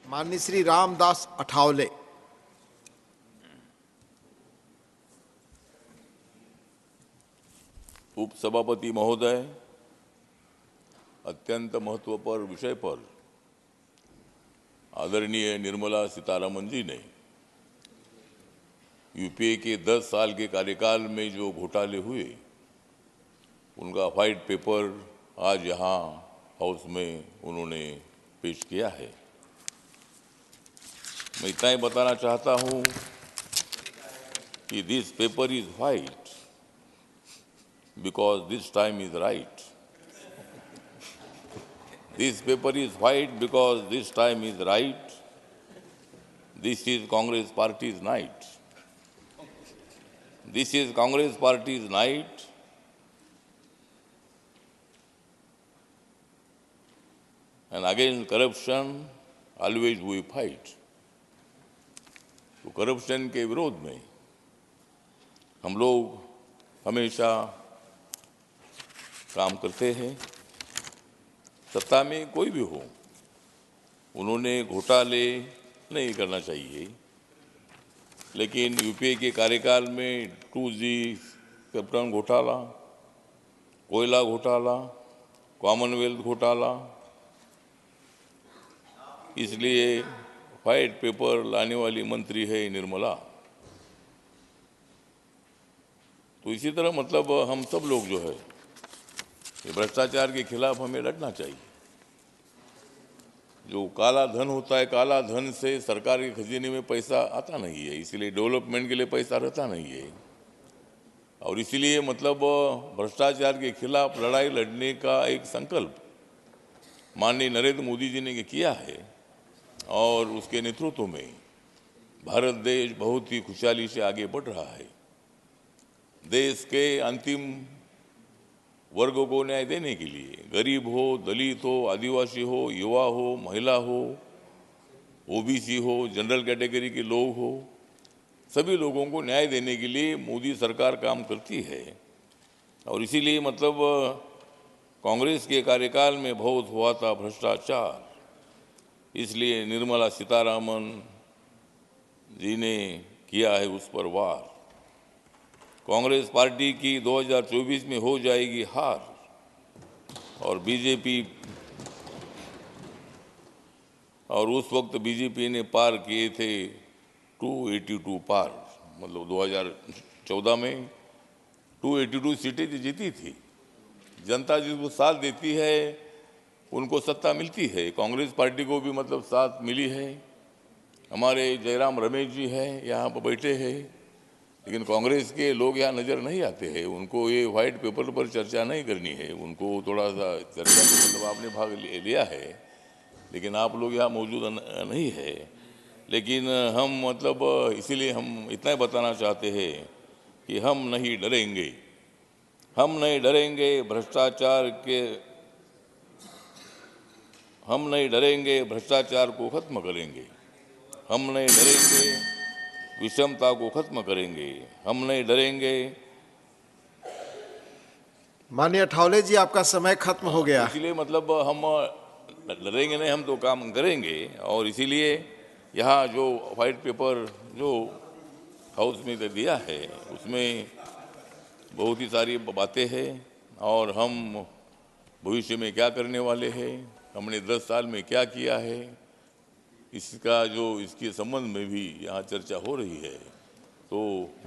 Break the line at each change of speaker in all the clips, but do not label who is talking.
माननीय श्री रामदास अठावले।
उपसभापति महोदय, अत्यंत महत्वपूर्ण विषय पर आदरणीय निर्मला सीतारमण जी ने यूपीए के 10 साल के कार्यकाल में जो घोटाले हुए उनका व्हाइट पेपर आज यहाँ हाउस में उन्होंने पेश किया है। मैं इतना ही बताना चाहता हूँ कि this paper is white because this time is right. This paper is white because this time is right. This is Congress Party's night. This is Congress Party's night. And against corruption, always we fight. तो corruption के विरोध में हम लोग हमेशा काम करते हैं। सत्ता में कोई भी हो, उन्होंने घोटाले नहीं करना चाहिए, लेकिन यूपीए के कार्यकाल में 2G कैप्टन घोटाला, कोयला घोटाला, कॉमनवेल्थ घोटाला, इसलिए व्हाइट पेपर लाने वाली मंत्री है निर्मला। तो इसी तरह मतलब हम सब लोग जो है भ्रष्टाचार के खिलाफ हमें लड़ना चाहिए। जो काला धन होता है, काला धन से सरकार के खजाने में पैसा आता नहीं है, इसलिए डेवलपमेंट के लिए पैसा रहता नहीं है। और इसीलिए मतलब भ्रष्टाचार के खिलाफ लड़ाई लड़ने का एक संकल्प माननीय नरेंद्र मोदी जी ने किया है और उसके नेतृत्व में भारत देश बहुत ही खुशहाली से आगे बढ़ रहा है। देश के अंतिम वर्गों को न्याय देने के लिए, गरीब हो, दलित हो, आदिवासी हो, युवा हो, महिला हो, ओबीसी हो, जनरल कैटेगरी के लोग हो, सभी लोगों को न्याय देने के लिए मोदी सरकार काम करती है। और इसीलिए मतलब कांग्रेस के कार्यकाल में बहुत हुआ था भ्रष्टाचार, इसलिए निर्मला सीतारमण जी ने किया है उस पर वार। कांग्रेस पार्टी की 2024 में हो जाएगी हार और बीजेपी, और उस वक्त बीजेपी ने पार किए थे 282 पार, मतलब 2014 में 282 सीटें जीती थी। जनता जिसको साथ देती है उनको सत्ता मिलती है। कांग्रेस पार्टी को भी मतलब साथ मिली है। हमारे जयराम रमेश जी हैं यहाँ पर बैठे हैं, लेकिन कांग्रेस के लोग यहाँ नज़र नहीं आते हैं। उनको ये व्हाइट पेपर पर चर्चा नहीं करनी है, उनको थोड़ा सा चर्चा में मतलब आपने भाग लिया है, लेकिन आप लोग यहाँ मौजूद नहीं है। लेकिन हम मतलब इसीलिए हम इतना ही बताना चाहते हैं कि हम नहीं डरेंगे, हम नहीं डरेंगे भ्रष्टाचार के, हम नहीं डरेंगे, भ्रष्टाचार को खत्म करेंगे। हम नहीं डरेंगे, विषमता को खत्म करेंगे। हम नहीं डरेंगे।
माननीय अठावले जी, आपका समय खत्म हो गया।
इसलिए मतलब हम डरेंगे नहीं, हम तो काम करेंगे। और इसीलिए यहाँ जो व्हाइट पेपर जो हाउस में दिया है उसमें बहुत ही सारी बातें हैं और हम भविष्य में क्या करने वाले हैं, हमने 10 साल में क्या किया है, इसका जो इसके संबंध में भी यहाँ चर्चा हो रही है। तो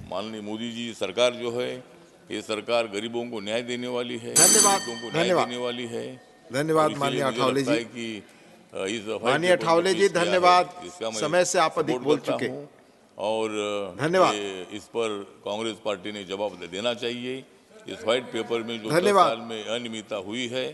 माननीय मोदी जी सरकार जो है, ये सरकार गरीबों को न्याय देने वाली है,
धन्यवाद
को न्याय देने वाली है।
धन्यवाद माननीय अठावले जी। माननीय अठावले जी धन्यवाद, समय से आप अधिक बोल चुके
और
धन्यवाद।
इस पर कांग्रेस पार्टी ने जवाब देना चाहिए। इस व्हाइट पेपर में जो 10
धन्यवाद।
साल में अनियमितता हुई है